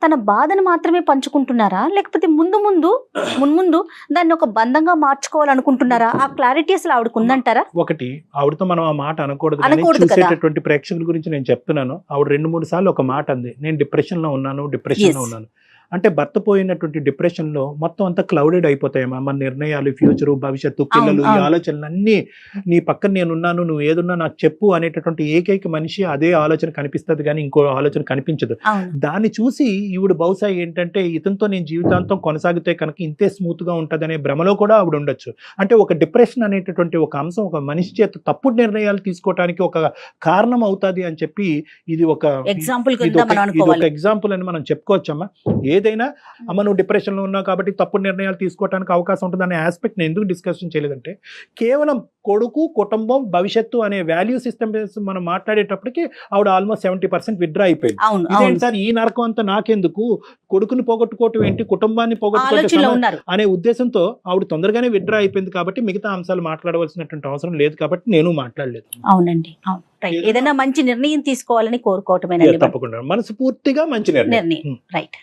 తన బాధను మాత్రమే పంచుకుంటున్నారా, లేకపోతే మున్ముందు దాన్ని ఒక బంధంగా మార్చుకోవాలనుకుంటున్నారా? ఆ క్లారిటీ అసలు ఆవిడకు ఉందంటారా? ఒకటి, ఆవిడతో మనం ఆ మాట అనకూడదు. చూసేటటువంటి ప్రేక్షకుల గురించి నేను చెప్తున్నాను. ఆవిడ 2-3 సార్లు ఒక మాట అంది, నేను డిప్రెషన్ లో ఉన్నాను. అంటే భర్త పోయినటువంటి డిప్రెషన్ లో మొత్తం అంతా క్లౌడెడ్ అయిపోతాయమ్మా. మన నిర్ణయాలు, ఫ్యూచరు, భవిష్యత్తు, పిల్లలు, ఈ ఆలోచనలు అన్నీ నీ పక్కన నేనున్నాను, నువ్వు ఏదున్నా నాకు చెప్పు అనేటటువంటి ఏకైక మనిషి అదే ఆలోచన కనిపిస్తుంది కానీ ఇంకో ఆలోచన కనిపించదు. దాన్ని చూసి ఈవిడ బహుశా ఏంటంటే ఇతనితో నేను జీవితాంతం కొనసాగితే కనుక ఇంతే స్మూత్ గా ఉంటది అనే భ్రమలో కూడా ఆవిడ ఉండొచ్చు. అంటే ఒక డిప్రెషన్ అనేటటువంటి ఒక అంశం ఒక మనిషి చేత తప్పుడు నిర్ణయాలు తీసుకోవడానికి ఒక కారణం అవుతుంది అని చెప్పి ఇది ఒక ఎగ్జాంపుల్ అని మనం చెప్పుకోవచ్చమ్మా. ఏదైనా అమ్మ నువ్వు డిప్రెషన్లో ఉన్నావు కాబట్టి తప్పుడు నిర్ణయాలు తీసుకోవడానికి అవకాశం ఉంటుంది అనే ఆస్పెక్ట్ నేను ఎందుకు డిస్కషన్ చేయలేదంటే, కేవలం కొడుకు, కుటుంబం, భవిష్యత్తు అనే వాల్యూ సిస్టమ్ మనం మాట్లాడేటప్పటికి ఆవిడ ఆల్మోస్ట్ 70% విత్డ్రా అయిపోయింది. ఇదేంటి సార్ ఈ నరకం అంతా నాకెందుకు, కొడుకుని పోగొట్టుకోవటం ఏంటి, కుటుంబాన్ని పోగొట్టుకోవటం అనే ఉద్దేశంతో ఆవిడ తొందరగానే విత్డ్రా అయిపోయింది. కాబట్టి మిగతా అంశాలు మాట్లాడవలసినటువంటి అవసరం లేదు కాబట్టి నేను మాట్లాడలేదు. అవునండి, ఏదైనా మంచి నిర్ణయం తీసుకోవాలని కోరుకోవటమే. తప్పకుండా మనస్ఫూర్తిగా మంచి నిర్ణయం. రైట్.